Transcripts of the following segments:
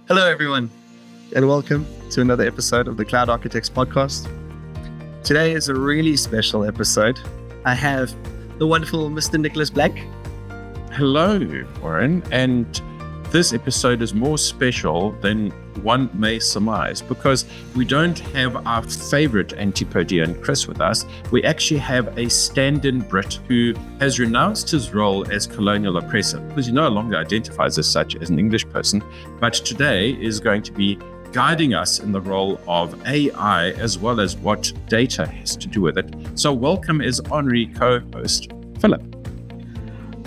Hello, everyone, and welcome to another episode of the Cloud Architects Podcast. Today is a really special episode. I have the wonderful Mr. Nicholas Black. Hello, Warren, and this episode is more special than one may surmise because we don't have our favorite Antipodean Chris with us. We actually have a stand-in Brit who has renounced his role as Colonial Oppressor because he no longer identifies as such as an English person, but today is going to be guiding us in the role of AI as well as what data has to do with it. So welcome as honorary co-host, Philip.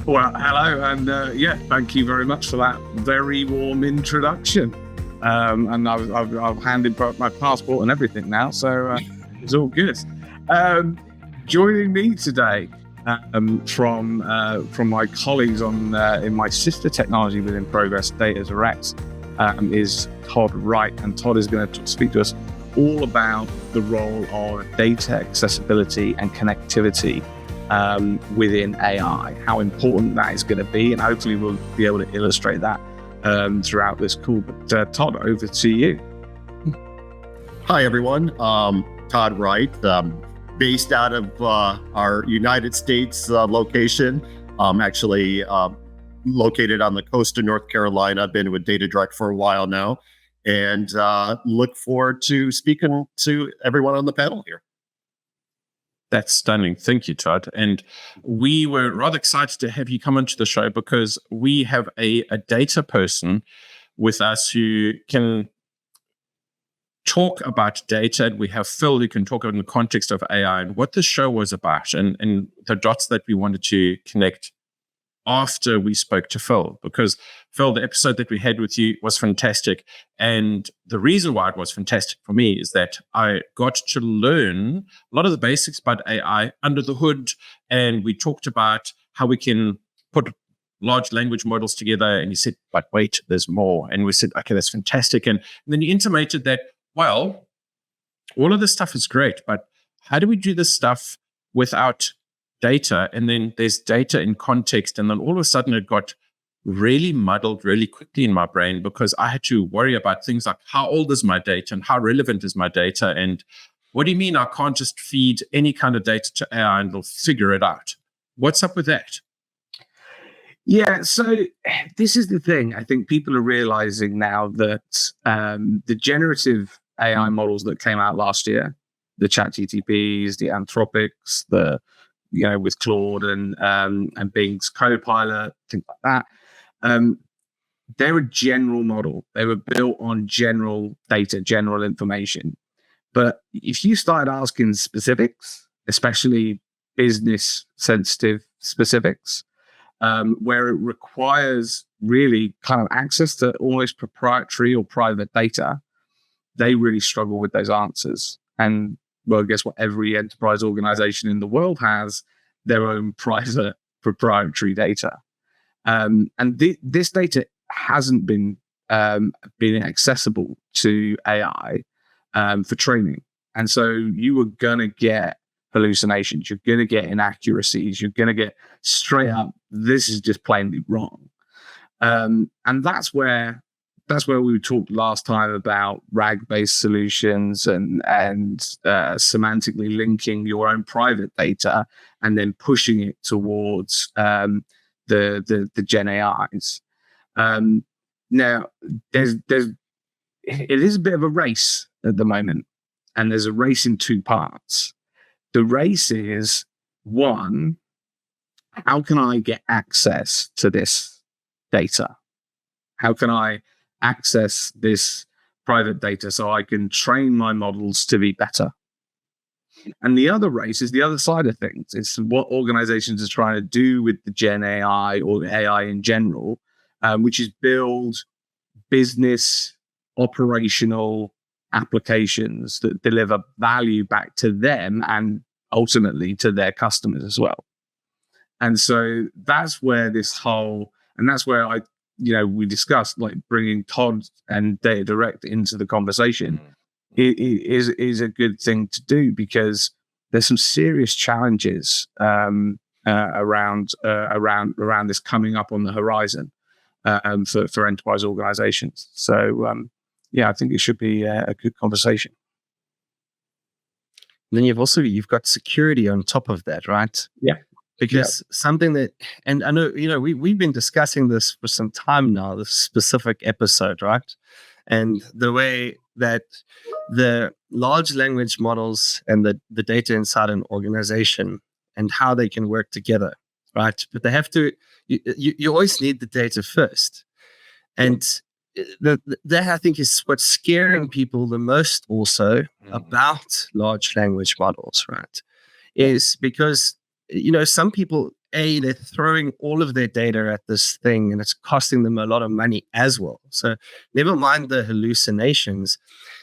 Well, hello, and thank you very much for that very warm introduction. And I've handed my passport and everything now, so it's all good. Joining me today from my colleagues in my sister technology within Progress, Data Direct, is Todd Wright, and Todd is going to speak to us all about the role of data accessibility and connectivity within AI, how important that is going to be, and hopefully we'll be able to illustrate that throughout this call. But Todd, over to you. Hi, everyone. Todd Wright, based out of our United States location. Actually located on the coast of North Carolina. I've been with Data Direct for a while now, and look forward to speaking to everyone on the panel here. That's stunning. Thank you, Todd. And we were rather excited to have you come onto the show because we have a data person with us who can talk about data. We have Phil who can talk in the context of AI and what the show was about and the dots that we wanted to connect after we spoke to Phil. Because Phil, the episode that we had with you was fantastic. And the reason why it was fantastic for me is that I got to learn a lot of the basics about AI under the hood. And we talked about how we can put large language models together. And he said, but wait, there's more. And we said, okay, that's fantastic. And then he intimated that, well, all of this stuff is great, but how do we do this stuff without data? And then there's data in context. And then all of a sudden it got really muddled really quickly in my brain because I had to worry about things like how old is my data and how relevant is my data? And what do you mean I can't just feed any kind of data to AI and it'll figure it out? What's up with that? Yeah, so this is the thing. I think people are realizing now that the generative AI models that came out last year, the ChatGPTs, the Anthropics, with Claude and Bing's Copilot, things like that. They're a general model. They were built on general data, general information. But if you started asking specifics, especially business sensitive specifics, where it requires really kind of access to almost proprietary or private data, they really struggle with those answers. And well, guess what? Every enterprise organization in the world has their own private proprietary data. And this data hasn't been accessible to AI for training. And so you are going to get hallucinations. You're going to get inaccuracies. You're going to get straight up, this is just plainly wrong. And that's where we talked last time about RAG-based solutions and semantically linking your own private data and then pushing it towards the Gen AIs. Now, it is a bit of a race at the moment, and there's a race in two parts. The race is, one, how can I get access to this data? How can I access this private data so I can train my models to be better? And the other race is the other side of things. It's what organizations are trying to do with the Gen AI or AI in general, which is build business operational applications that deliver value back to them and ultimately to their customers as well. And so that's where that's where we discussed like bringing Todd and Data Direct into the conversation. It is a good thing to do because there's some serious challenges around this coming up on the horizon. for enterprise organizations. So I think it should be a good conversation. And then you've got security on top of that, right? Yeah. Because something that, and I know, we've been discussing this for some time now, this specific episode, right? And the way that the large language models and the data inside an organization and how they can work together, right? But they have to, you always need the data first. And that I think is what's scaring people the most also about large language models, right? Is because, some people, they're throwing all of their data at this thing and it's costing them a lot of money as well. So never mind the hallucinations,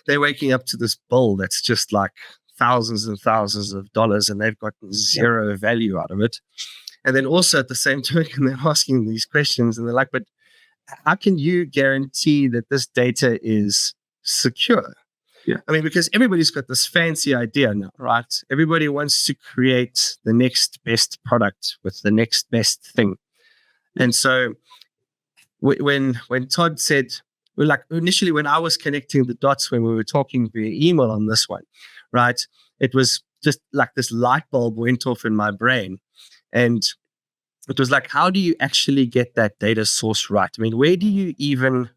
they're waking up to this bill that's just like thousands and thousands of dollars and they've got zero value out of it. And then also at the same token, they're asking these questions and they're like, but how can you guarantee that this data is secure? Yeah. I mean, because everybody's got this fancy idea now, right? Everybody wants to create the next best product with the next best thing. And so when Todd said, initially when I was connecting the dots when we were talking via email on this one, right? It was just like this light bulb went off in my brain. And it was like, how do you actually get that data source right? I mean, where do you even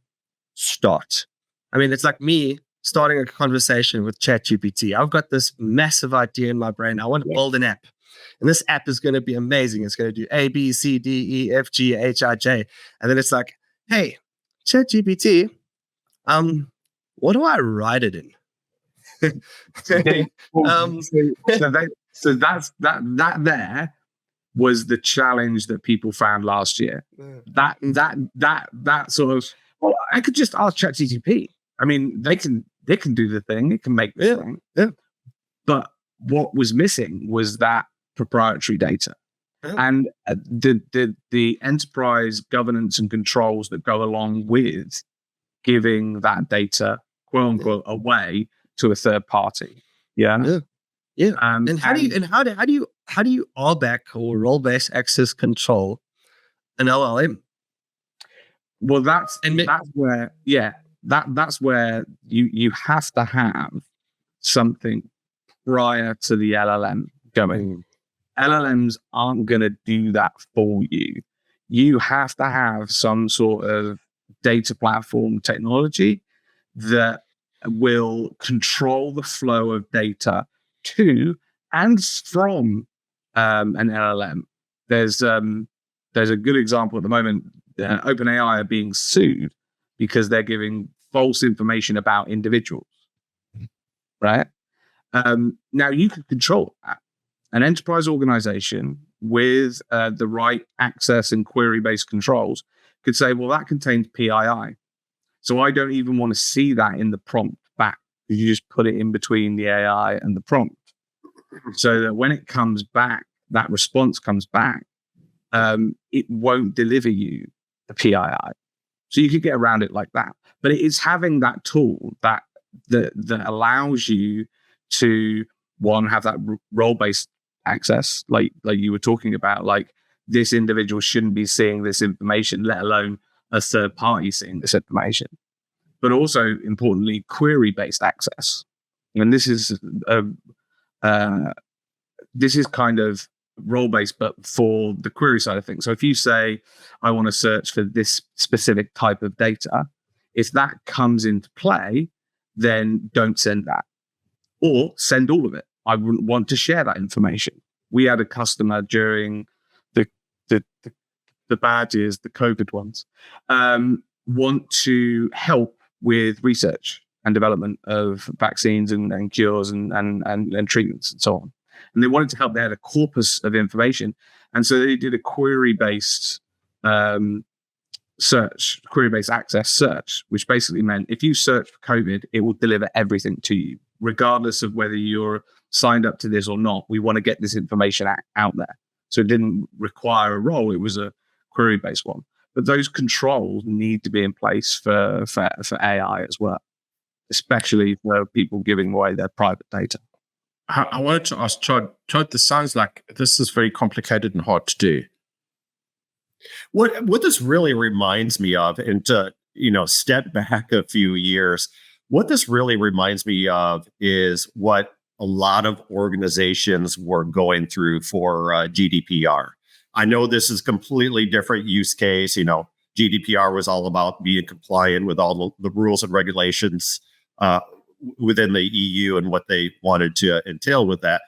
start? I mean, it's like me starting a conversation with ChatGPT. I've got this massive idea in my brain. I want to build an app. And this app is going to be amazing. It's going to do A, B, C, D, E, F, G, H, I, J. And then it's like, hey, ChatGPT, what do I write it in? So that there was the challenge that people found last year. That sort of, well, I could just ask ChatGPT. I mean, they can do the thing. It can make the thing. Yeah. But what was missing was that proprietary data. Yeah. And the enterprise governance and controls that go along with giving that data, quote unquote, away to a third party. Yeah. And how do you RBAC or role-based access control an LLM? Well, that's where you have to have something prior to the LLM going. LLMs aren't going to do that for you. You have to have some sort of data platform technology that will control the flow of data to and from an LLM. There's a good example at the moment. OpenAI are being sued because they're giving false information about individuals, right? Now you can control that. An enterprise organization with the right access and query-based controls could say, well, that contains PII. So I don't even want to see that in the prompt back. You just put it in between the AI and the prompt. So that when it comes back, that response comes back, it won't deliver you the PII. So you could get around it like that. But it is having that tool that allows you to, one, have that role-based access, like you were talking about, like this individual shouldn't be seeing this information, let alone a third party seeing this information. But also, importantly, query-based access. And this is kind of role-based, but for the query side of things. So if you say, I want to search for this specific type of data, if that comes into play, then don't send that. Or send all of it. I wouldn't want to share that information. We had a customer during the bad years, the COVID ones, want to help with research and development of vaccines and cures and treatments and so on. And they wanted to help. They had a corpus of information. And so they did a query-based search, query-based access search, which basically meant if you search for COVID, it will deliver everything to you, regardless of whether you're signed up to this or not. We want to get this information out there. So it didn't require a role. It was a query-based one. But those controls need to be in place for AI as well, especially for people giving away their private data. I wanted to ask Todd, this sounds like this is very complicated and hard to do. What this really reminds me of, and to step back a few years, what this really reminds me of is what a lot of organizations were going through for GDPR. I know this is completely different use case. GDPR was all about being compliant with all the rules and regulations within the EU and what they wanted to entail with that.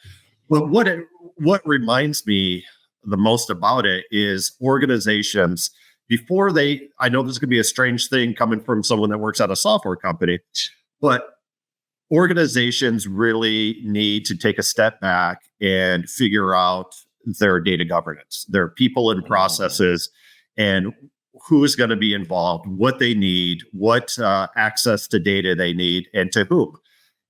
But what reminds me the most about it is organizations before I know this could be a strange thing coming from someone that works at a software company, but organizations really need to take a step back and figure out their data governance, their people and processes, and who's going to be involved, what they need, what access to data they need, and to whom.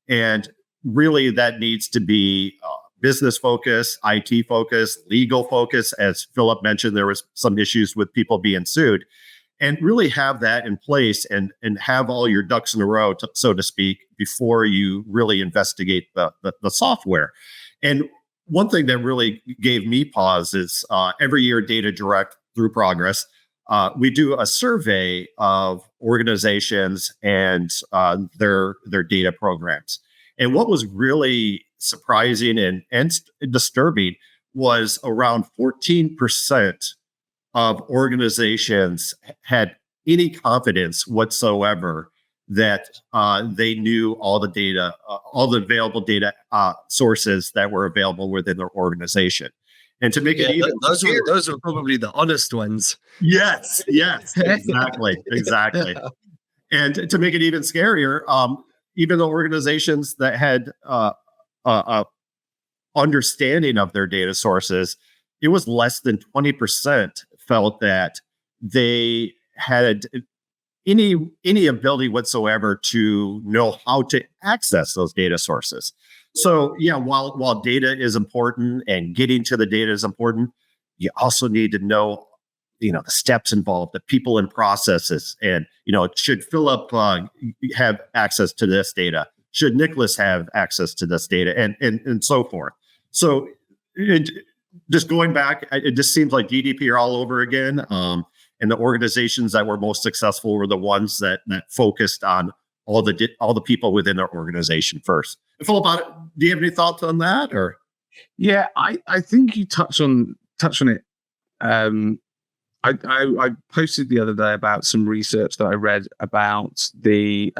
And really, that needs to be business focus, IT focus, legal focus. As Philip mentioned, there was some issues with people being sued, and really have that in place and have all your ducks in a row, so to speak, before you really investigate the software. And one thing that really gave me pause is every year, Data Direct through Progress, we do a survey of organizations and their data programs. And what was really surprising and disturbing was around 14% of organizations had any confidence whatsoever that they knew all the data, all the available data sources that were available within their organization. And to make it even those were probably the honest ones. Yes, exactly. And to make it even scarier, even the organizations that had understanding of their data sources, it was less than 20% felt that they had any ability whatsoever to know how to access those data sources. So yeah, while data is important and getting to the data is important, you also need to know, the steps involved, the people and processes, and should Philip have access to this data? Should Nicholas have access to this data, and so forth? So just going back, it just seems like GDPR all over again. And the organizations that were most successful were the ones that focused on all the people within their organization first. Philip, do you have any thoughts on that? Or yeah, I think you touched on it. I posted the other day about some research that I read about the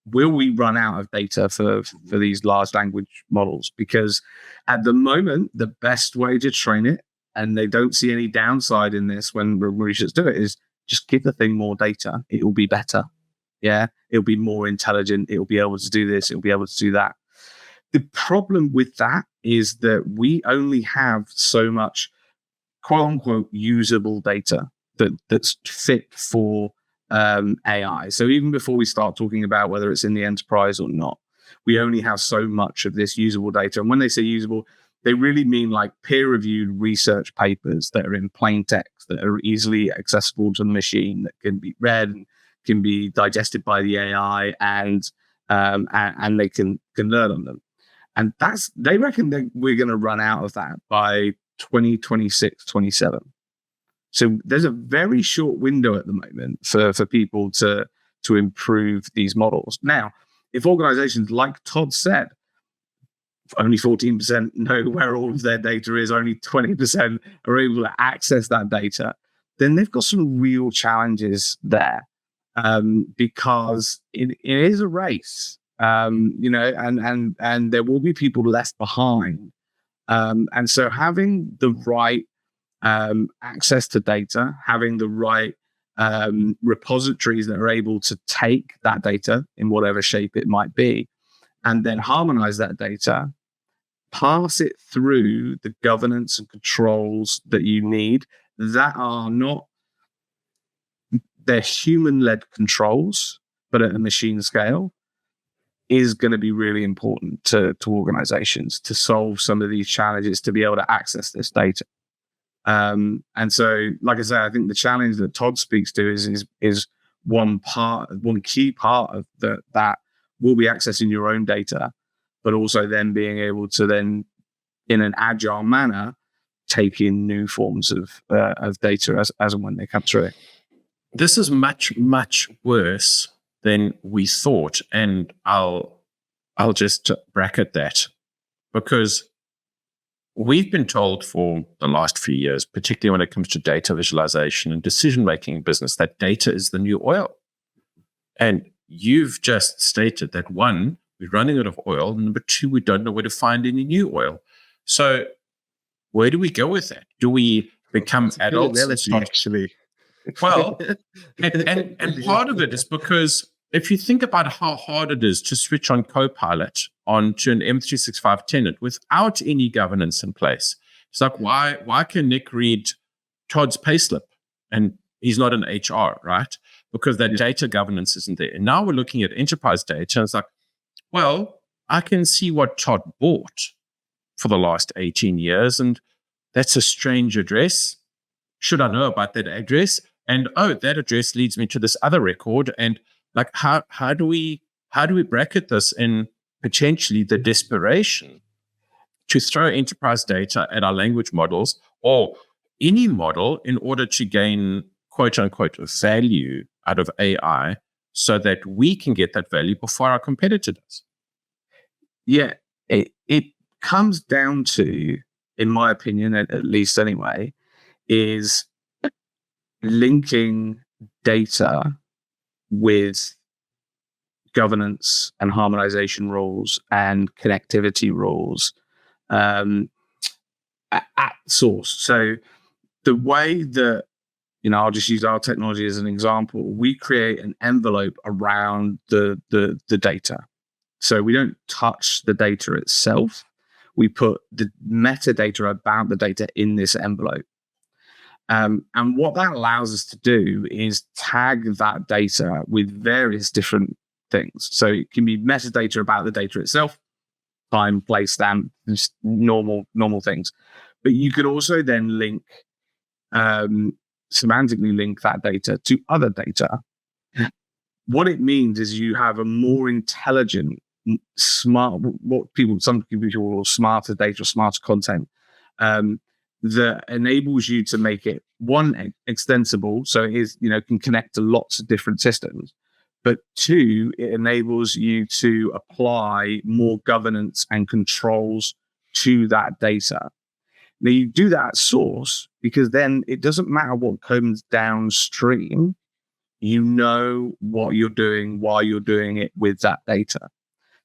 will we run out of data for these large language models? Because at the moment, the best way to train it, and they don't see any downside in this when researchers do it, is just give the thing more data. It will be better. Yeah, it'll be more intelligent. It'll be able to do this. It'll be able to do that. The problem with that is that we only have so much quote unquote usable data that's fit for AI. So even before we start talking about whether it's in the enterprise or not, we only have so much of this usable data. And when they say usable, they really mean like peer-reviewed research papers that are in plain text, that are easily accessible to the machine, that can be read and can be digested by the AI, and they can learn on them. And they reckon that we're going to run out of that by 2026, 27. So there's a very short window at the moment for people to improve these models. Now, if organizations, like Todd said, only 14% know where all of their data is, only 20% are able to access that data, then they've got some real challenges there, because it is a race, and there will be people left behind. And so having the right access to data, having the right repositories that are able to take that data in whatever shape it might be, and then harmonize that data, pass it through the governance and controls that you need, that are not, they're human-led controls, but at a machine scale, is going to be really important to organizations to solve some of these challenges, to be able to access this data. And so, like I say, I think the challenge that Todd speaks to is one key part of that will be accessing your own data, but also then being able to then, in an agile manner, take in new forms of data as and when they come through. This is much, much worse than we thought. And I'll just bracket that, because we've been told for the last few years, particularly when it comes to data visualization and decision-making in business, that data is the new oil. And you've just stated that, one, we're running out of oil. And number two, we don't know where to find any new oil. So where do we go with that? Do we become adults? Actually. Well, and part of it is because if you think about how hard it is to switch on Copilot onto an M365 tenant without any governance in place, it's like, why can Nick read Todd's payslip and he's not in HR, right? Because that data governance isn't there. And now we're looking at enterprise data, and it's like, well, I can see what Todd bought for the last 18 years, and that's a strange address. Should I know about that address? And that address leads me to this other record. And like, how do we bracket this in potentially the desperation to throw enterprise data at our language models or any model in order to gain quote unquote value out of AI so that we can get that value before our competitor does? Yeah, it comes down to, in my opinion, at least anyway, is linking data with governance and harmonization rules and connectivity rules at source. So the way that, I'll just use our technology as an example. We create an envelope around the data. So we don't touch the data itself. We put the metadata about the data in this envelope. And what that allows us to do is tag that data with various different things. So it can be metadata about the data itself, time, place, stamp, just normal things. But you could also then link, semantically link that data to other data. What it means is you have a more intelligent, smart, some people call smarter data, smarter content, that enables you to make it, one, extensible, so it is, can connect to lots of different systems, but two, it enables you to apply more governance and controls to that data. Now, you do that at source because then it doesn't matter what comes downstream. You know what you're doing, why you're doing it with that data.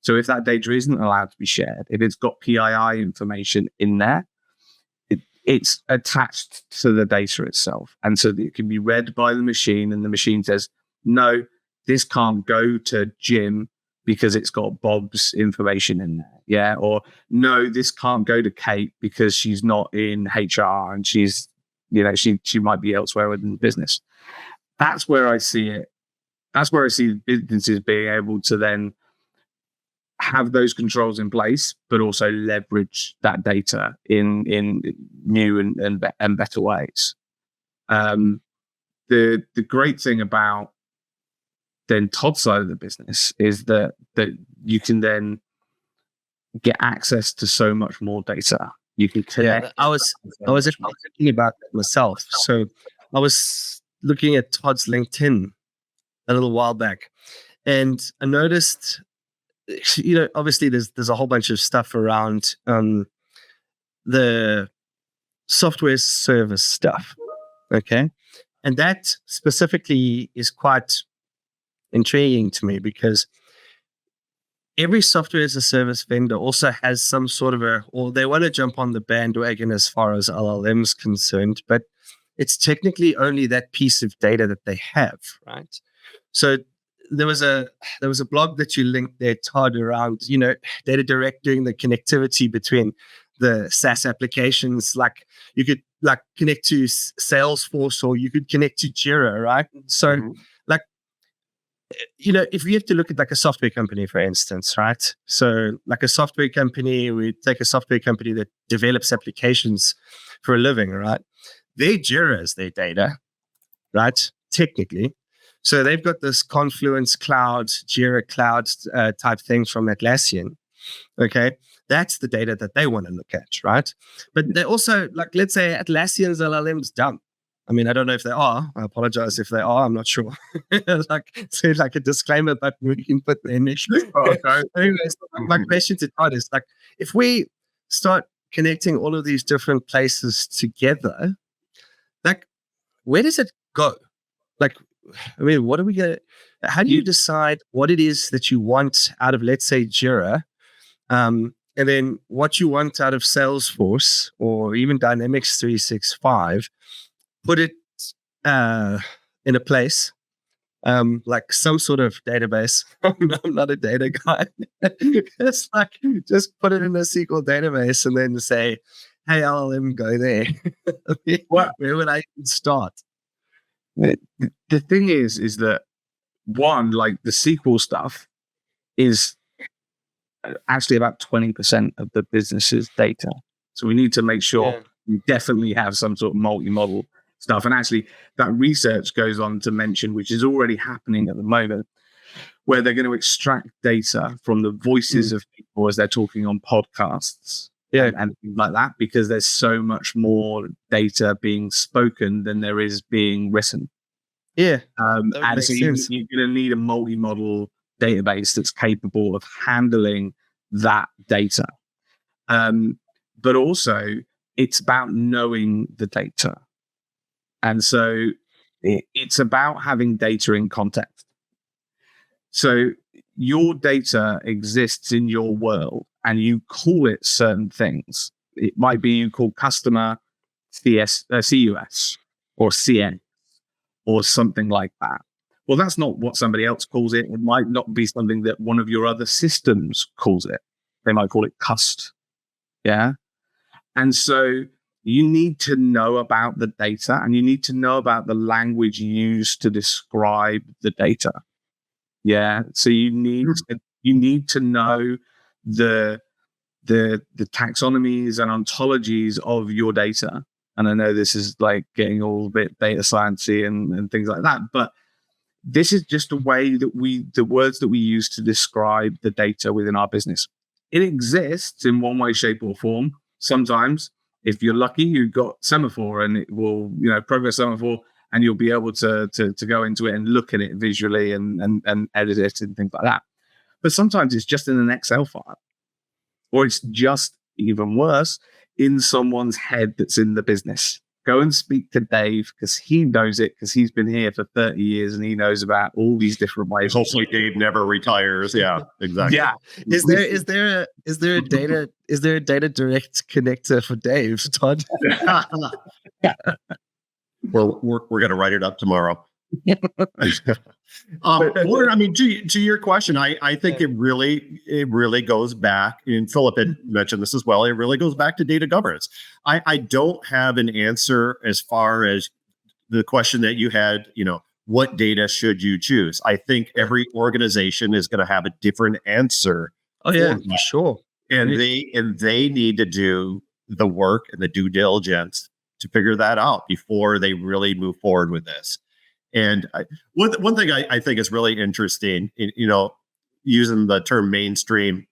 So if that data isn't allowed to be shared, if it's got PII information in there, it's attached to the data itself. And so it can be read by the machine, and the machine says, no, this can't go to Jim because it's got Bob's information in there. Yeah. Or no, this can't go to Kate because she's not in HR and she's, she might be elsewhere within the business. That's where I see it. That's where I see businesses being able to then have those controls in place, but also leverage that data in new and better ways. The great thing about then Todd's side of the business is that you can then get access to so much more data. You can connect. Yeah, I was actually thinking about that myself. So I was looking at Todd's LinkedIn a little while back, and I noticed, obviously there's a whole bunch of stuff around the software service stuff. Okay. And that specifically is quite intriguing to me because every software as a service vendor also has some sort of or they want to jump on the bandwagon as far as LLMs concerned, but it's technically only that piece of data that they have, right? So there was a blog that you linked there, Todd, around, data direct doing the connectivity between the SaaS applications. Like you could connect to Salesforce or you could connect to Jira, right? So if we have to look at like a software company, for instance, right? So like a software company, we take a software company that develops applications for a living, right? Their Jira is their data, right? Technically. So they've got this Confluence Cloud, Jira Cloud type thing from Atlassian. Okay, that's the data that they want to look at, right? But they also, like, let's say Atlassian's LLMs dumb. I mean, I don't know if they are. I apologize if they are. I'm not sure. Like, so like a disclaimer button we can put there next. Anyways, my question to Todd is, like, if we start connecting all of these different places together, like, where does it go? Like, I mean, what are we going to, how do you decide what it is that you want out of, let's say, Jira, and then what you want out of Salesforce or even Dynamics 365, put it in a place, like some sort of database. I'm not a data guy. It's like, just put it in a SQL database and then say, hey, LLM, go there. I mean, where would I even start? The thing is that one, like the SQL stuff is actually about 20% of the business's data. So we need to make sure we definitely have some sort of multi-model stuff. And actually that research goes on to mention, which is already happening at the moment, where they're going to extract data from the voices of people as they're talking on podcasts. And things like that, because there's so much more data being spoken than there is being written. And so you're going to need a multi-model database that's capable of handling that data. But also, it's about knowing the data. And so it's about having data in context. So your data exists in your world, and you call it certain things. It might be you call customer CUS or CN or something like that. Well, that's not what somebody else calls it. It might not be something that one of your other systems calls it. They might call it cust. Yeah. And so you need to know about the data, and you need to know about the language used to describe the data. Yeah. So you need to know the taxonomies and ontologies of your data. And I know this is like getting all a bit data sciencey and things like that, but this is just a way that the words that we use to describe the data within our business. It exists in one way, shape, or form. Sometimes, if you're lucky, you've got semaphore, and it will, progress semaphore, and you'll be able to go into it and look at it visually and edit it and things like that. But sometimes it's just in an Excel file, or it's just, even worse, in someone's head that's in the business. Go and speak to Dave, because he knows it, because he's been here for 30 years and he knows about all these different ways. Hopefully Dave never retires. Yeah, exactly. Yeah. Is there a data direct connector for Dave, Todd? We're going to write it up tomorrow. I mean, to your question, I think it really goes back, and Philip had mentioned this as well. It really goes back to data governance. I don't have an answer as far as the question that you had, what data should you choose? I think every organization is going to have a different answer. Oh yeah, sure. And they need to do the work and the due diligence to figure that out before they really move forward with this. And one thing I think is really interesting, using the term mainstream,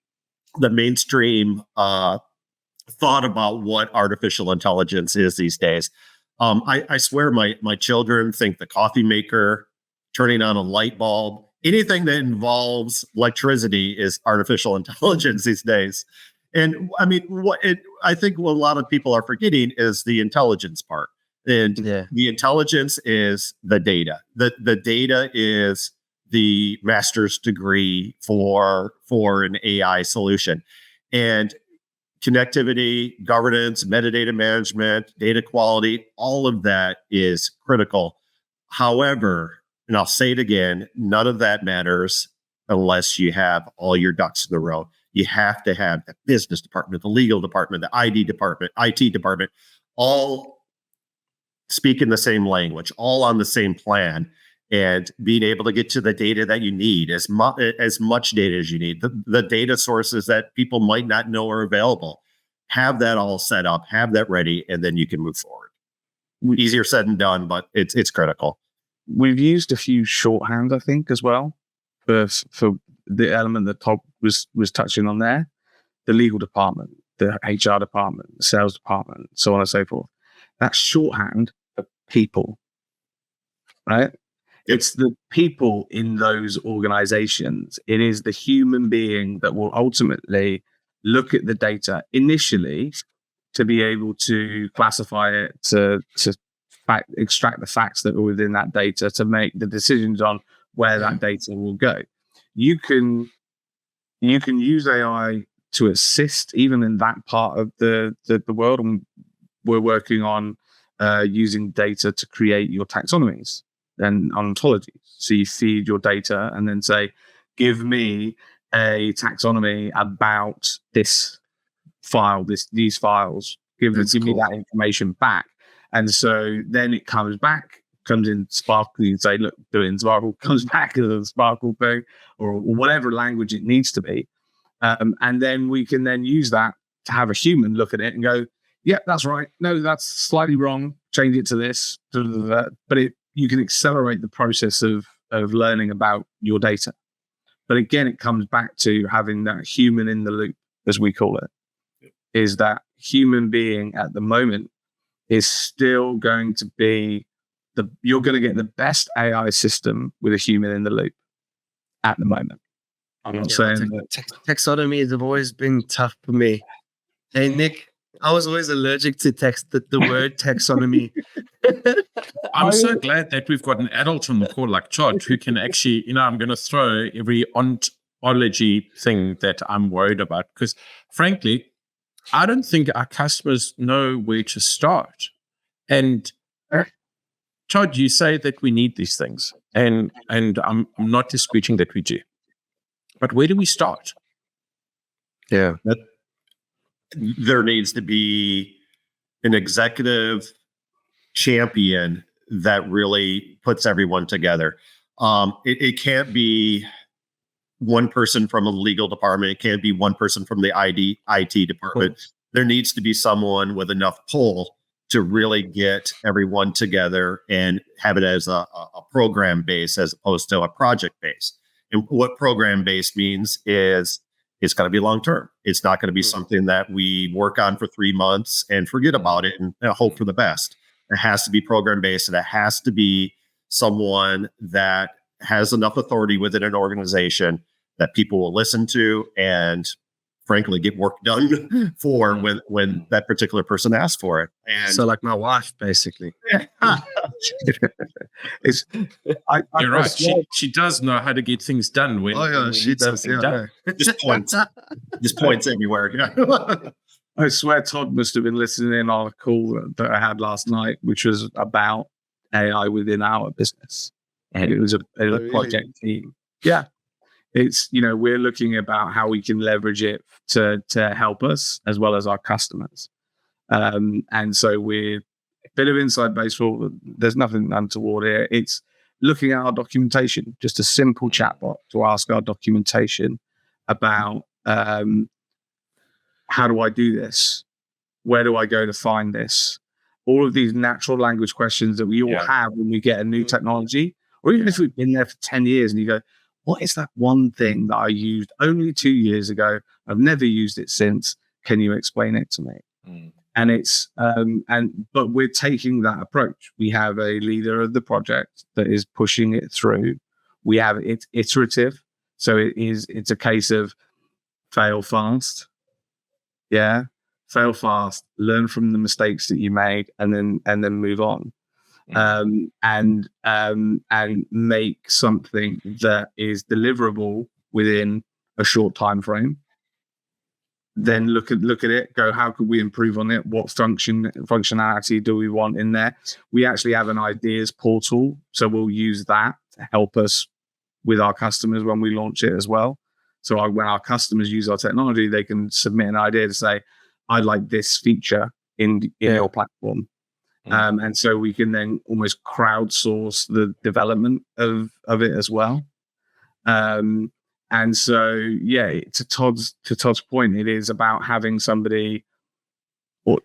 the mainstream thought about what artificial intelligence is these days. I swear my children think the coffee maker, turning on a light bulb, anything that involves electricity is artificial intelligence these days. And I mean, I think what a lot of people are forgetting is the intelligence part. And the intelligence is the data. The data is the master's degree for an AI solution. And connectivity, governance, metadata management, data quality, all of that is critical. However, and I'll say it again, none of that matters unless you have all your ducks in a row. You have to have the business department, the legal department, the ID department, IT department, all speak in the same language, all on the same plan, and being able to get to the data that you need, as much data as you need, the data sources that people might not know are available. Have that all set up, have that ready, and then you can move forward. Easier said than done, but it's critical. We've used a few shorthand, I think, as well, for the element that Todd was touching on there. the legal department, the HR department, the sales department, so on and so forth. That's shorthand for people, right? It's the people in those organizations. It is the human being that will ultimately look at the data initially to be able to classify it, to extract the facts that are within that data, to make the decisions on where that data will go. You can use AI to assist even in that part of the world. And we're working on using data to create your taxonomies and ontologies. So you feed your data and then say, give me a taxonomy about this file, these files. Give me that information back. And so then it comes in Sparkle. You say, look, do it in Sparkle, comes back as a Sparkle thing, or whatever language it needs to be. And then we can then use that to have a human look at it and go, yeah, that's right. No, that's slightly wrong. Change it to this. But you can accelerate the process of learning about your data. But again, it comes back to having that human in the loop, as we call it. Is that human being at the moment is still going to be you're going to get the best AI system with a human in the loop at the moment. I'm not saying that taxonomies have always been tough for me. Hey, Nick, I was always allergic to the word taxonomy. I'm so glad that we've got an adult on the call like Todd who can actually, I'm going to throw every ontology thing that I'm worried about, because frankly, I don't think our customers know where to start. And Todd, you say that we need these things, and I'm not disputing that we do. But where do we start? Yeah. There needs to be an executive champion that really puts everyone together. It can't be one person from a legal department. It can't be one person from the IT department. There needs to be someone with enough pull to really get everyone together and have it as a program base as opposed to a project base. And what program based means is it's got to be long term. It's not going to be something that we work on for 3 months and forget about it and hope for the best. It has to be program based, and it has to be someone that has enough authority within an organization that people will listen to and frankly get work done for when that particular person asks for it. And so like my wife, basically. You're right. She does know how to get things done. When she does. Yeah. Just points everywhere. Yeah. I swear Todd must have been listening in on a call that I had last night, which was about AI within our business. And it was a project team. Yeah. It's, we're looking about how we can leverage it to help us as well as our customers. And so we're a bit of inside baseball. There's nothing untoward here. It's looking at our documentation, just a simple chatbot to ask our documentation about how do I do this? Where do I go to find this? All of these natural language questions that we all have when we get a new technology, or even if we've been there for 10 years and you go, what is that one thing that I used only 2 years ago? I've never used it since. Can you explain it to me? And it's but we're taking that approach. We have a leader of the project that is pushing it through. We have it's iterative, so it's a case of fail fast. Yeah, fail fast, learn from the mistakes that you made, and then move on. And make something that is deliverable within a short time frame. Then look at it, go, how could we improve on it? What functionality do we want in there? We actually have an ideas portal, so we'll use that to help us with our customers when we launch it as well. So when our customers use our technology, they can submit an idea to say, I'd like this feature in your platform. And so we can then almost crowdsource the development of it as well. And so, to Todd's point, it is about having somebody or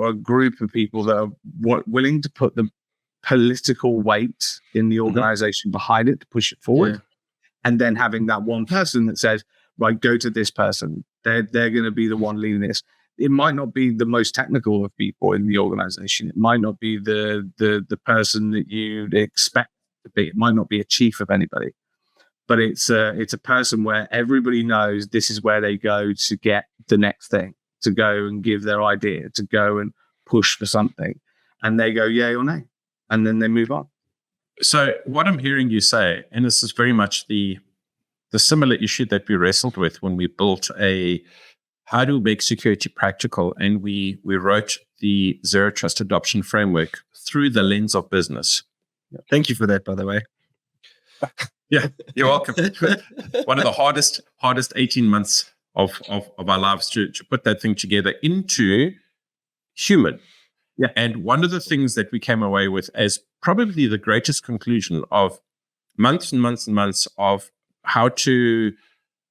a group of people that are willing to put the political weight in the organization behind it to push it forward. And then having that one person that says, right, go to this person, They're going to be the one leading this. It might not be the most technical of people in the organization. It might not be the person that you'd expect to be. It might not be a chief of anybody, but it's a person where everybody knows this is where they go to get the next thing, to go and give their idea, to go and push for something, and they go yay or nay, and then they move on. So what I'm hearing you say, and this is very much the similar issue that we wrestled with when we built how do we make security practical, and we wrote the Zero Trust Adoption Framework through the lens of business. Thank you for that, by the way. Yeah, you're welcome. One of the hardest 18 months of our lives to put that thing together into human. Yeah. And one of the things that we came away with as probably the greatest conclusion of months and months and months of how to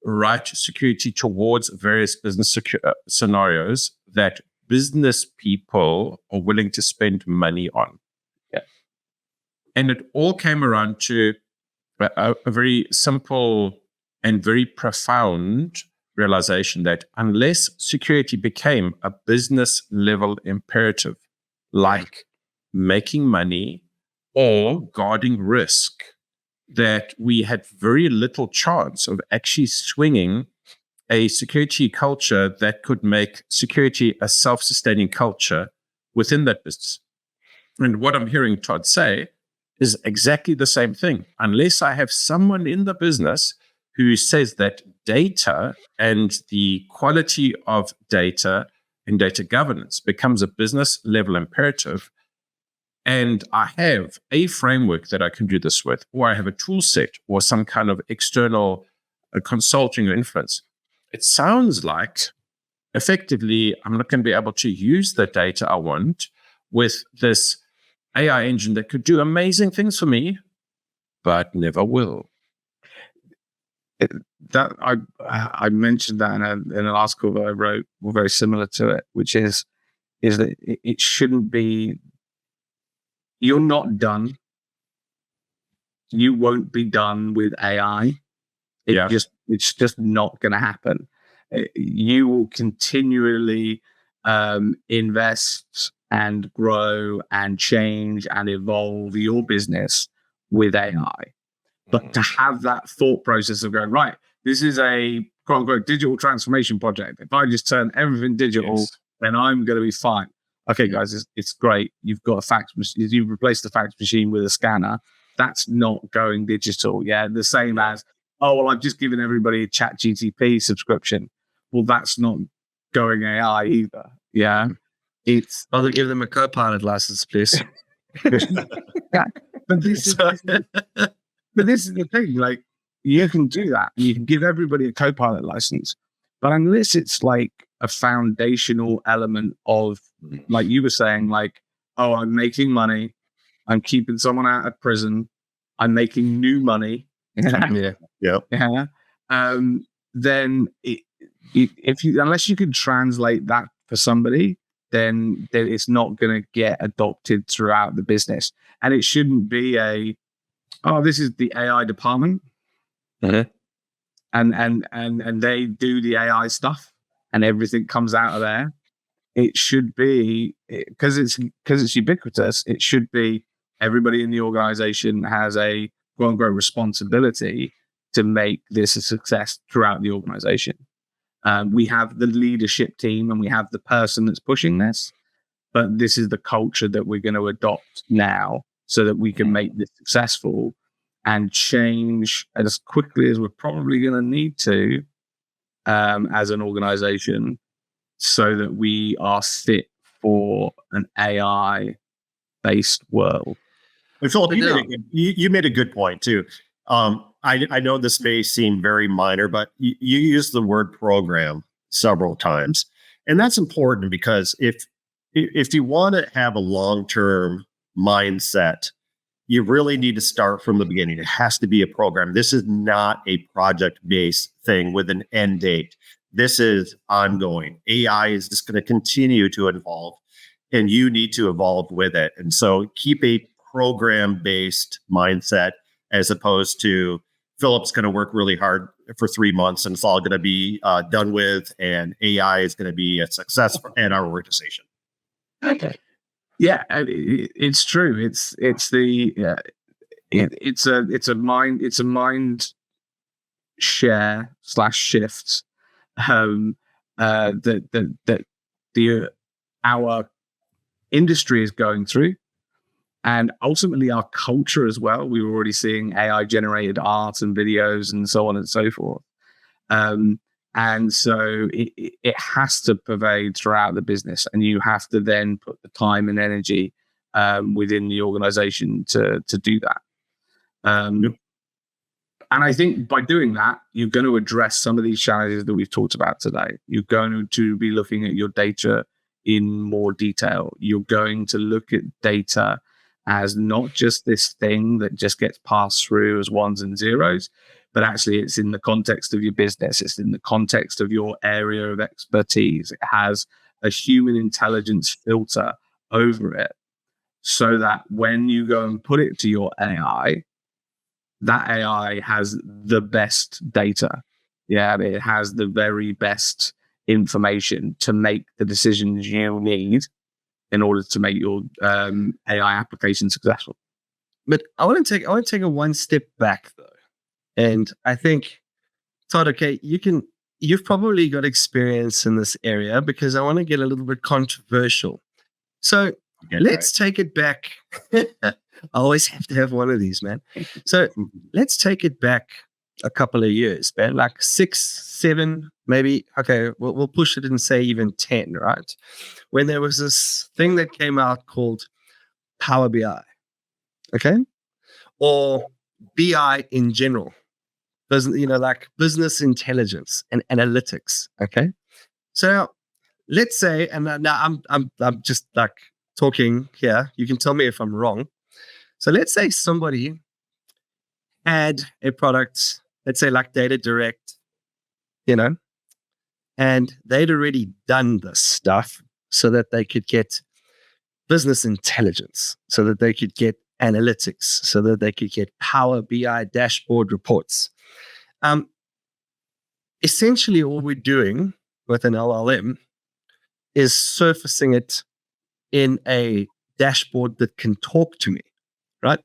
write security towards various business scenarios that business people are willing to spend money on. Yeah. And it all came around to a very simple and very profound realization that unless security became a business level imperative, like making money or guarding risk, that we had very little chance of actually swinging a security culture that could make security a self-sustaining culture within that business. And what I'm hearing Todd say is exactly the same thing. Unless I have someone in the business who says that data and the quality of data and data governance becomes a business level imperative, and I have a framework that I can do this with, or I have a tool set or some kind of external consulting or influence, it sounds like effectively I'm not going to be able to use the data I want with this AI engine that could do amazing things for me, but never will. That I mentioned that in an article that I wrote, very similar to it, which is that it shouldn't be. You're not done. You won't be done with AI. It's just not going to happen. You will continually invest and grow and change and evolve your business with AI. But to have that thought process of going, right, this is a quote unquote digital transformation project. If I just turn everything digital, then I'm going to be fine. Okay, guys, it's great. You've got a fax machine. You've replaced the fax machine with a scanner. That's not going digital. Yeah, the same as, oh, well, I've just given everybody a ChatGPT subscription. Well, that's not going AI either. Yeah, it's. I'll give them a Copilot license, please. Yeah, but this is the thing. Like, you can do that. You can give everybody a Copilot license, but unless it's like a foundational element of, like you were saying, like, oh, I'm making money, I'm keeping someone out of prison, I'm making new money. Yeah. Then unless you can translate that for somebody, then it's not going to get adopted throughout the business. And it shouldn't be this is the AI department, and they do the AI stuff, and everything comes out of there. It should be, because it's ubiquitous. It should be everybody in the organization has a quote unquote responsibility to make this a success throughout the organization. We have the leadership team and we have the person that's pushing this, but this is the culture that we're going to adopt now so that we can make this successful and change as quickly as we're probably going to need to as an organization, so that we are fit for an AI-based world. And Philip, you made a good point too. I know this may seem very minor, but you used the word program several times, and that's important because if you want to have a long-term mindset, you really need to start from the beginning. It has to be a program. This is not a project-based thing with an end date. This is ongoing. AI is just going to continue to evolve, and you need to evolve with it. And so keep a program-based mindset as opposed to Philip's going to work really hard for 3 months, and it's all going to be done with, and AI is going to be a success at our organization. Okay. Yeah, it's true. It's a mind share / shift that our industry is going through, and ultimately our culture as well. We were already seeing AI generated art and videos and so on and so forth. And so it has to pervade throughout the business, and you have to then put the time and energy within the organization to do that. And I think by doing that, you're going to address some of these challenges that we've talked about today. You're going to be looking at your data in more detail. You're going to look at data as not just this thing that just gets passed through as ones and zeros, but actually it's in the context of your business. It's in the context of your area of expertise. It has a human intelligence filter over it, so that when you go and put it to your AI, that AI has the best data. Yeah, it has the very best information to make the decisions you need in order to make your AI application successful. But I want to take a one step back though. And I think, Todd, okay, you've probably got experience in this area, because I want to get a little bit controversial. So let's take it back. I always have to have one of these, man. So let's take it back a couple of years, man, like 6, 7, maybe. Okay, we'll push it and say even 10, right? When there was this thing that came out called Power BI, okay? Or BI in general. Like business intelligence and analytics. Okay, so let's say, and now I'm just like talking here. You can tell me if I'm wrong. So let's say somebody had a product, let's say like Data Direct, and they'd already done this stuff so that they could get business intelligence, so that they could get analytics, so that they could get Power BI dashboard reports. Essentially, all we're doing with an LLM is surfacing it in a dashboard that can talk to me, right?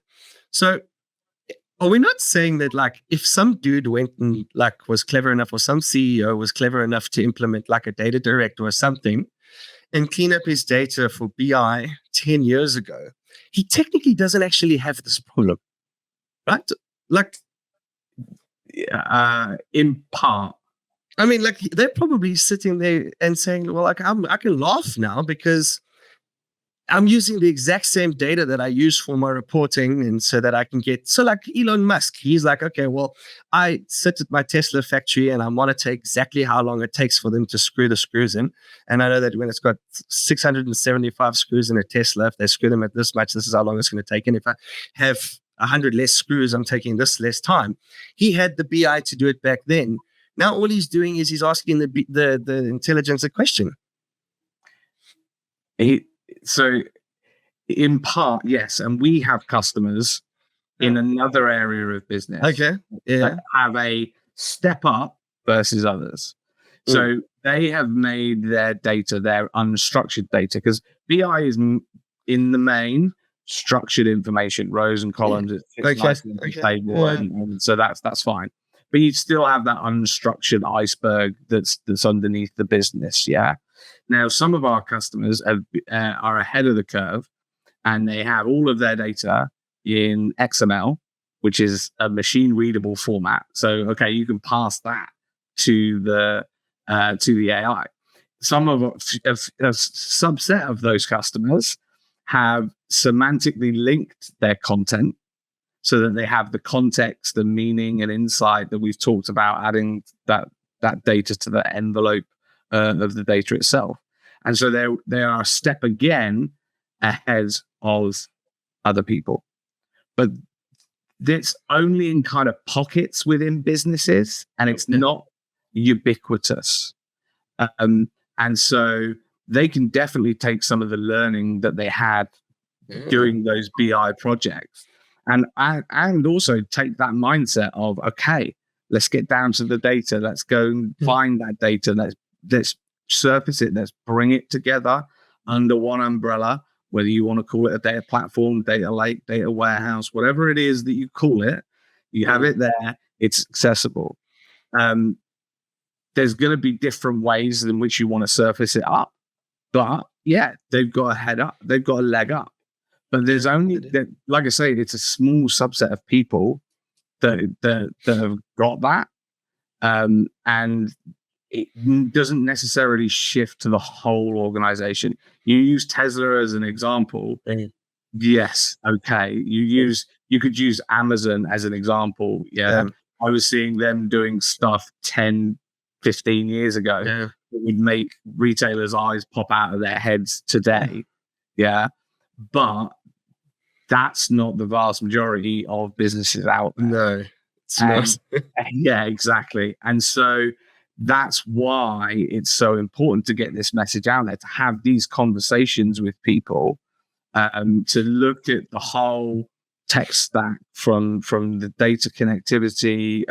So, are we not saying that, like, if some dude went and was clever enough, or some CEO was clever enough to implement like a Data Direct or something, and clean up his data for BI 10 years ago, he technically doesn't actually have this problem, right? In part. I mean, like, they're probably sitting there and saying, well, like, I can laugh now because I'm using the exact same data that I use for my reporting, and so that I can get, so like Elon Musk, he's like, okay, well, I sit at my Tesla factory and I monitor exactly how long it takes for them to screw the screws in. And I know that when it's got 675 screws in a Tesla, if they screw them at this much, this is how long it's going to take. And if I have 100 less screws, I'm taking this less time. He had the BI to do it back then. Now all he's doing is he's asking the intelligence a question. So in part, yes. And we have customers in another area of business that have a step up versus others. So they have made their data, their unstructured data, because BI is in the main structured information, rows and columns. It's nicely in the table, and so that's fine. But you still have that unstructured iceberg that's underneath the business. Yeah. Now, some of our customers are ahead of the curve, and they have all of their data in XML, which is a machine readable format. So, okay, you can pass that to the AI. Some of a subset of those customers have semantically linked their content, so that they have the context, the meaning, and insight that we've talked about, adding that data to the envelope of the data itself. And so they are a step again ahead of other people. But it's only in kind of pockets within businesses, and it's not ubiquitous. And so they can definitely take some of the learning that they had during those BI projects and also take that mindset of, okay, let's get down to the data. Let's go and find that data. Let's surface it. Let's bring it together under one umbrella, whether you want to call it a data platform, data lake, data warehouse, whatever it is that you call it, you have it there, it's accessible. There's going to be different ways in which you want to surface it up. But yeah, they've got a head up. They've got a leg up. But there's only, like I say, it's a small subset of people that have got that. And it doesn't necessarily shift to the whole organization. You use Tesla as an example. Yes. Okay. You could use Amazon as an example. Yeah. I was seeing them doing stuff 10, 15 years ago that would make retailers' eyes pop out of their heads today. Yeah. But that's not the vast majority of businesses out there. No, it's not. Yeah, exactly. And so that's why it's so important to get this message out there, to have these conversations with people, to look at the whole tech stack from the data connectivity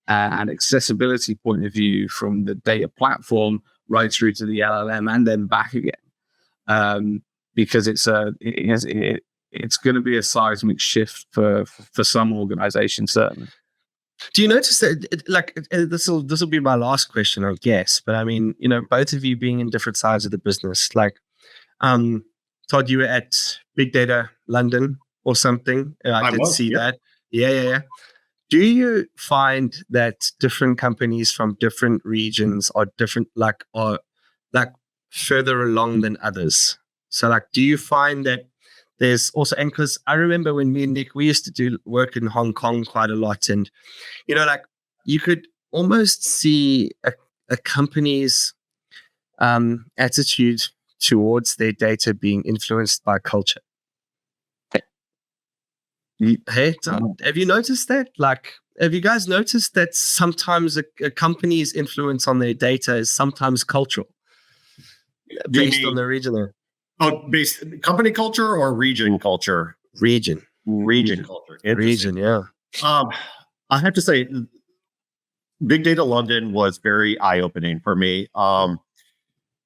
and accessibility point of view, from the data platform right through to the LLM and then back again, because it's going to be a seismic shift for some organizations, certainly. Do you notice that, this will be my last question, I guess, but I mean, both of you being in different sides of the business, like, Todd, you were at Big Data London or something. I did see that. Yeah. Do you find that different companies from different regions are different, are further along than others? So do you find that there's also, and because I remember when me and Nick, we used to do work in Hong Kong quite a lot, and you could almost see a company's attitude towards their data being influenced by culture. Hey, Tom, have you noticed that? Have you guys noticed that sometimes a company's influence on their data is sometimes cultural, based on the regional? Oh, based company culture or region culture? Region culture. Region, yeah. I have to say, Big Data London was very eye-opening for me.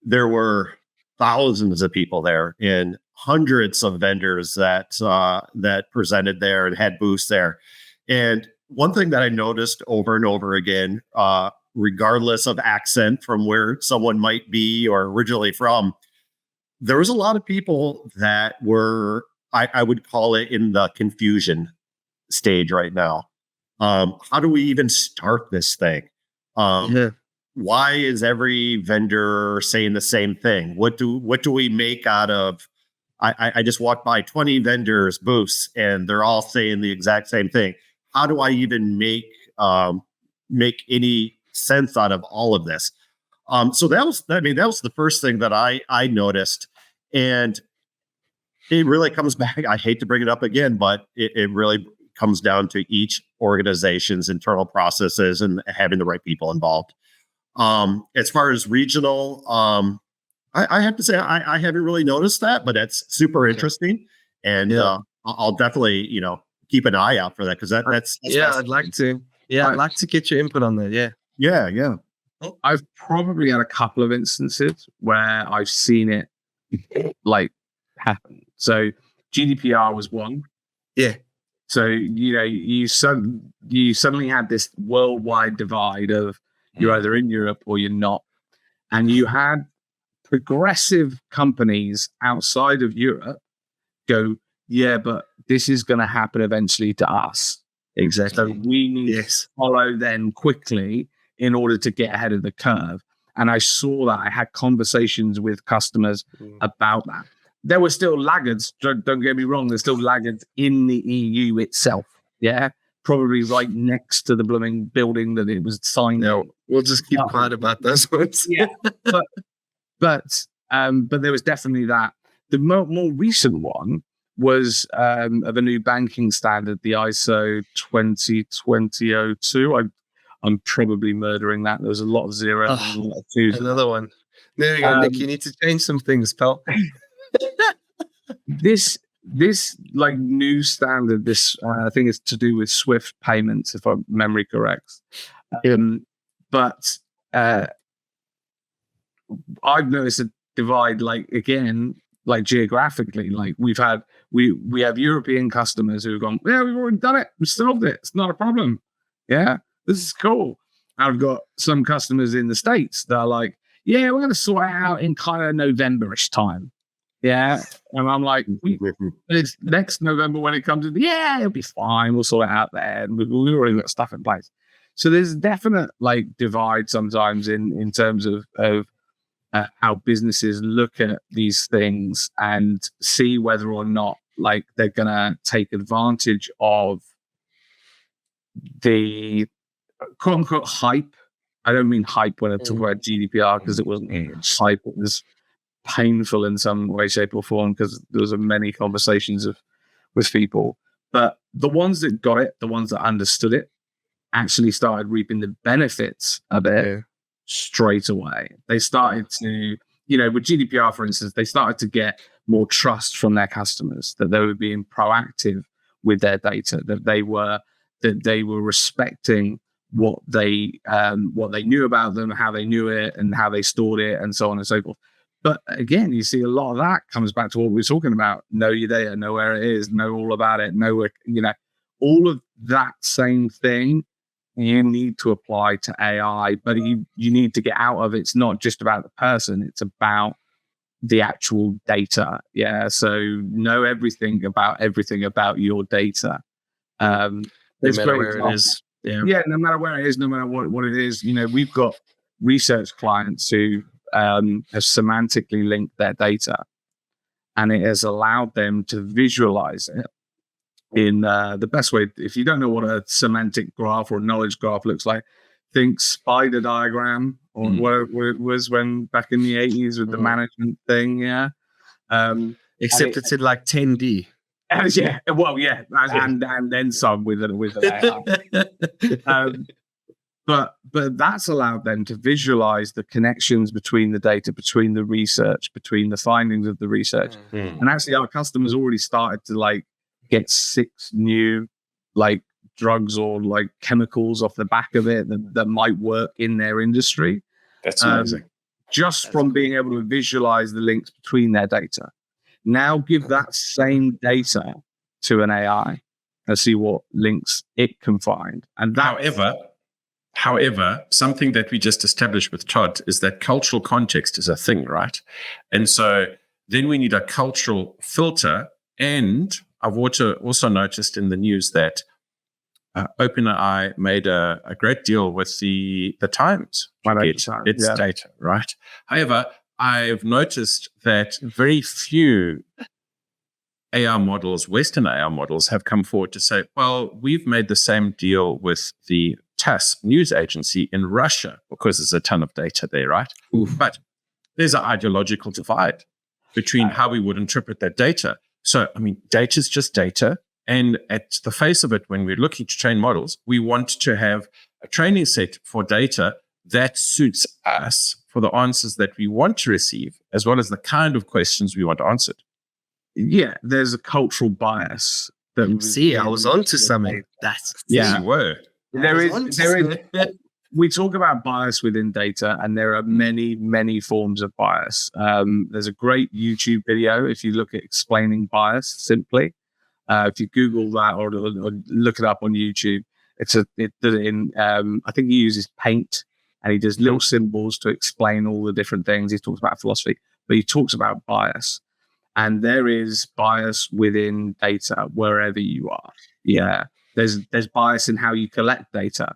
There were thousands of people there and hundreds of vendors that presented there and had booths there. And one thing that I noticed over and over again, regardless of accent from where someone might be or originally from, there was a lot of people that were, I would call it, in the confusion stage right now. How do we even start this thing? Why is every vendor saying the same thing? What do we make out of? I just walked by 20 vendors booths and they're all saying the exact same thing. How do I even make any sense out of all of this? So that was the first thing that I noticed, and it really comes back. I hate to bring it up again, but it really comes down to each organization's internal processes and having the right people involved. As far as regional, I have to say I haven't really noticed that, but that's super interesting, and I'll definitely keep an eye out for that, because that's I'd like to. Yeah, I'd like to get your input on that. Yeah. I've probably had a couple of instances where I've seen it happen. So GDPR was one. Yeah. So you suddenly had this worldwide divide of you're either in Europe or you're not, and you had progressive companies outside of Europe go, yeah, but this is going to happen eventually to us. Exactly. So we need to follow them quickly in order to get ahead of the curve. And I saw that. I had conversations with customers about that. There were still laggards. Don't get me wrong. There's still laggards in the EU itself. Yeah. Probably right next to the blooming building that it was signed. No, we'll just keep quiet about those ones. Yeah. But there was definitely that. The more recent one was of a new banking standard, the ISO 20002. I'm probably murdering that. There was a lot of zeros and a lot of twos. Another one. There you go, Nick. You need to change some things, pal. This this like new standard, this I think it's to do with Swift payments, if my memory corrects. But I've noticed a divide, like again, like geographically. Like we have European customers who have gone, yeah, we've already done it, we solved it, it's not a problem. Yeah, this is cool. I've got some customers in the States that are like, yeah, we're going to sort it out in kind of November-ish time. Yeah. And I'm like, it's next November when it comes in. Yeah, it'll be fine. We'll sort it out there. And we've already got stuff in place. So there's a definite like divide sometimes in terms of how businesses look at these things and see whether or not like they're going to take advantage of the quote unquote hype. I don't mean hype when I talk about GDPR, because it wasn't hype. It was painful in some way, shape, or form, because there was many conversations with people. But the ones that got it, the ones that understood it, actually started reaping the benefits of it straight away. They started to, with GDPR, for instance, they started to get more trust from their customers, that they were being proactive with their data, that they were respecting what they knew about them, how they knew it, and how they stored it, and so on and so forth. But again, you see a lot of that comes back to what we were talking about: know your data, know where it is, know all about it, know where, all of that same thing. You need to apply to AI, but you need to get out of it's not just about the person; it's about the actual data. Yeah, so know everything about your data. No matter where it is. Yeah, no matter where it is, no matter what it is. We've got research clients who have semantically linked their data, and it has allowed them to visualize it in the best way. If you don't know what a semantic graph or knowledge graph looks like, think spider diagram, or what it was when back in the 80s with the management thing. Yeah. Except it's in like 10D. Yeah, well, yeah, and then some with an AI. But that's allowed them to visualize the connections between the data, between the research, between the findings of the research. And actually, our customers already started to like get 6 new like drugs or like chemicals off the back of it that might work in their industry. That's amazing. Just from being able to visualize the links between their data. Now give that same data to an AI and see what links it can find. And However, something that we just established with Todd is that cultural context is a thing, right? And so then we need a cultural filter. And I've also noticed in the news that OpenAI made a great deal with the Times to get its data, right? However, I've noticed that very few AI models, Western AI models, have come forward to say, well, we've made the same deal with the TASS news agency in Russia, because there's a ton of data there, right? But there's an ideological divide between how we would interpret that data. So, I mean, data is just data. And at the face of it, when we're looking to train models, we want to have a training set for data that suits us for the answers that we want to receive, as well as the kind of questions we want answered. Yeah, there's a cultural bias. I was onto something. You were. There is. We talk about bias within data, and there are many, many forms of bias. There's a great YouTube video if you look at explaining bias simply. If you Google that or look it up on YouTube, it does it in. I think he uses Paint, and he does little symbols to explain all the different things. He talks about philosophy, but he talks about bias. And there is bias within data wherever you are. Yeah. There's bias in how you collect data.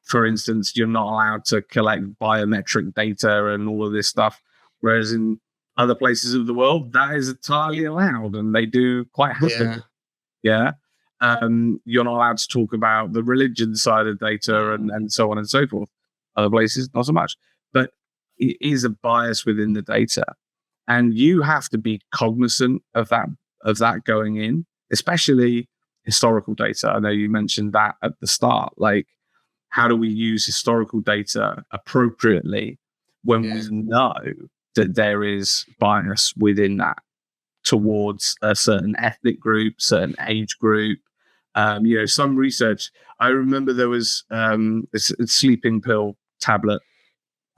For instance, you're not allowed to collect biometric data and all of this stuff, whereas in other places of the world, that is entirely allowed, and they do quite happily. Yeah. You're not allowed to talk about the religion side of data and so on and so forth. Other places, not so much. But it is a bias within the data. And you have to be cognizant of that going in, especially historical data. I know you mentioned that at the start. Like, how do we use historical data appropriately when we know that there is bias within that? towards a certain ethnic group, certain age group. Some research. I remember there was a sleeping pill tablet,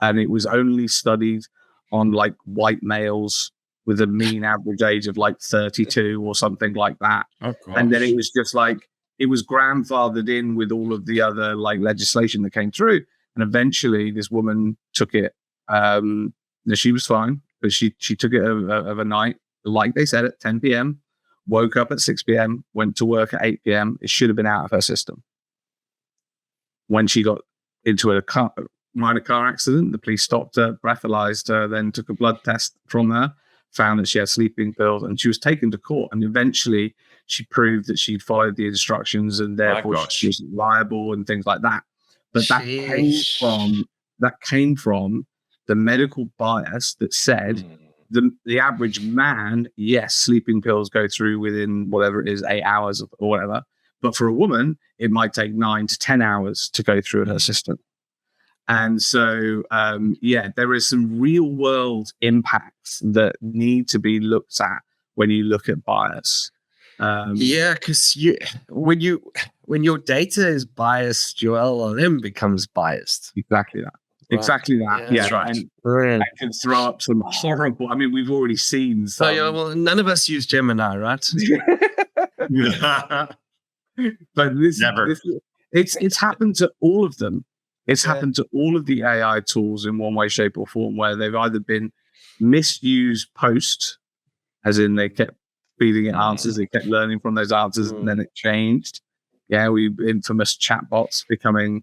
and it was only studied on like white males with a mean average age of like 32 or something like that. Oh, And then it was just like, it was grandfathered in with all of the other like legislation that came through. And eventually this woman took it. She was fine, but she took it of a night, like they said, at 10 p.m., woke up at 6 p.m., went to work at 8 p.m. It should have been out of her system. When she got into a minor car accident, the police stopped her, breathalyzed her, then took a blood test from her, found that she had sleeping pills, and she was taken to court. And eventually she proved that she'd followed the instructions and therefore she was liable and things like that. But that came from the medical bias that said the average man, yes, sleeping pills go through within whatever it is, 8 hours or whatever. But for a woman, it might take 9 to 10 hours to go through her system. And so, there is some real world impacts that need to be looked at when you look at bias. Because when your data is biased, your LLM becomes biased. Exactly that. Right. Exactly that. Yeah, that's right. And I can throw up some horrible. I mean, we've already seen some. Well, none of us use Gemini, right? But it's happened to all of them. It's happened to all of the AI tools in one way, shape, or form, where they've either been misused post, as in they kept feeding it answers, they kept learning from those answers, and then it changed. Yeah, infamous chatbots becoming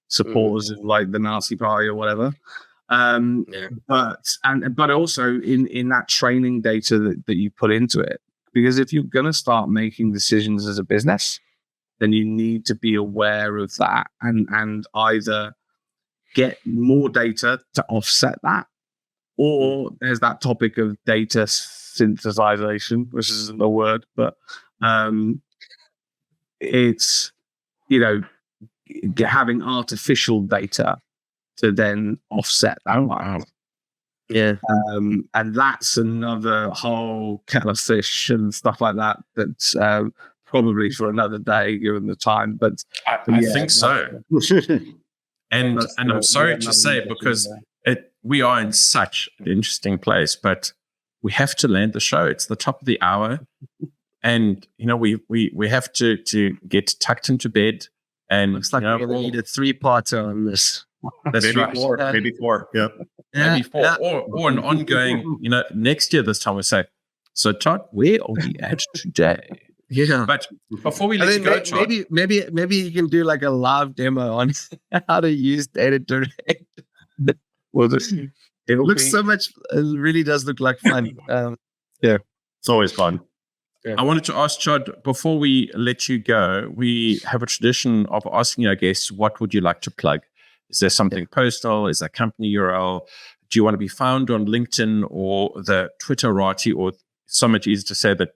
supporters of like the Nazi Party or whatever. But also in that training data that you put into it, because if you're going to start making decisions as a business, then you need to be aware of that and either get more data to offset that, or there's that topic of data synthesization, which isn't a word, but it's, having artificial data to then offset that. Wow. Yeah. And that's another whole kettle of fish and stuff like that. That's probably for another day, given the time. But I think so. And I'm sorry to say, because we are in such an interesting place, but we have to land the show. It's the top of the hour, and we have to get tucked into bed. And looks like we're going to need a 3-parter on this. That's maybe right. 4, maybe 4. Yep. Maybe 4, or an ongoing. Next year this time we say, so Todd, where are we at today? Yeah. But before we let you go, Todd, maybe you can do like a live demo on how to use Data Direct. Well, it looks so much. It really does look like fun. It's always fun. I wanted to ask Todd, before we let you go, we have a tradition of asking our guests, what would you like to plug? Is there something personal? Is there a company URL? Do you want to be found on LinkedIn or the Twitterati, or so much easier to say that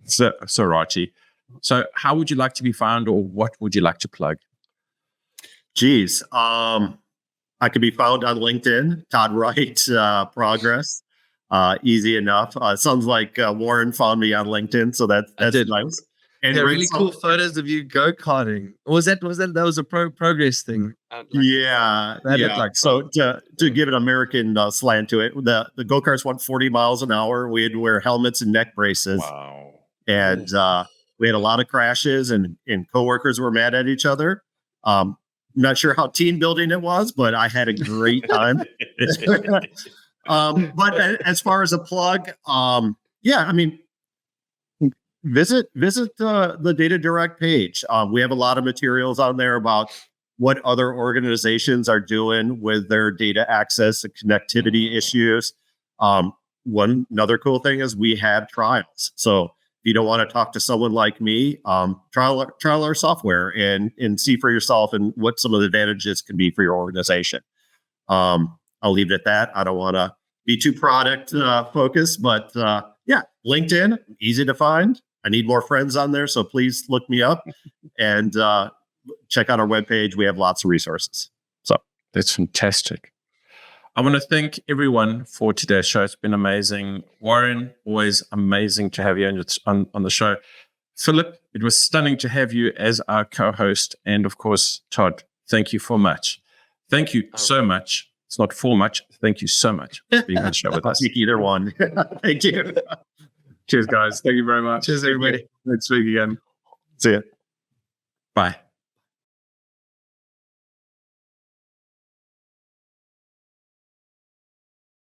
Sorati? So how would you like to be found, or what would you like to plug? Geez. I could be found on LinkedIn, Todd Wright, Progress. Easy enough. Sounds like Warren found me on LinkedIn, so that's nice. And really cool photos of you go-karting. Was that a progress thing? Yeah. Like so to give an American slant to it, the go-karts went 40 miles an hour. We had to wear helmets and neck braces. Wow. And we had a lot of crashes, and coworkers were mad at each other. I'm not sure how team building it was, but I had a great time. But as far as a plug, visit the Data Direct page. We have a lot of materials on there about what other organizations are doing with their data access and connectivity issues. Another cool thing is we have trials. So if you don't want to talk to someone like me, trial our software and see for yourself and what some of the advantages can be for your organization. I'll leave it at that. I don't want to be too product focused, but LinkedIn, easy to find. I need more friends on there, so please look me up and check out our webpage. We have lots of resources. So that's fantastic. I want to thank everyone for today's show. It's been amazing. Warren, always amazing to have you on the show. Philip, it was stunning to have you as our co-host. And of course, Todd, thank you so much. Thank you so much. It's not for much. Thank you so much for being on the show with I'll us. speak either one. Thank you. Cheers, guys. Thank you very much. Cheers, everybody. Let's speak again. See ya. Bye.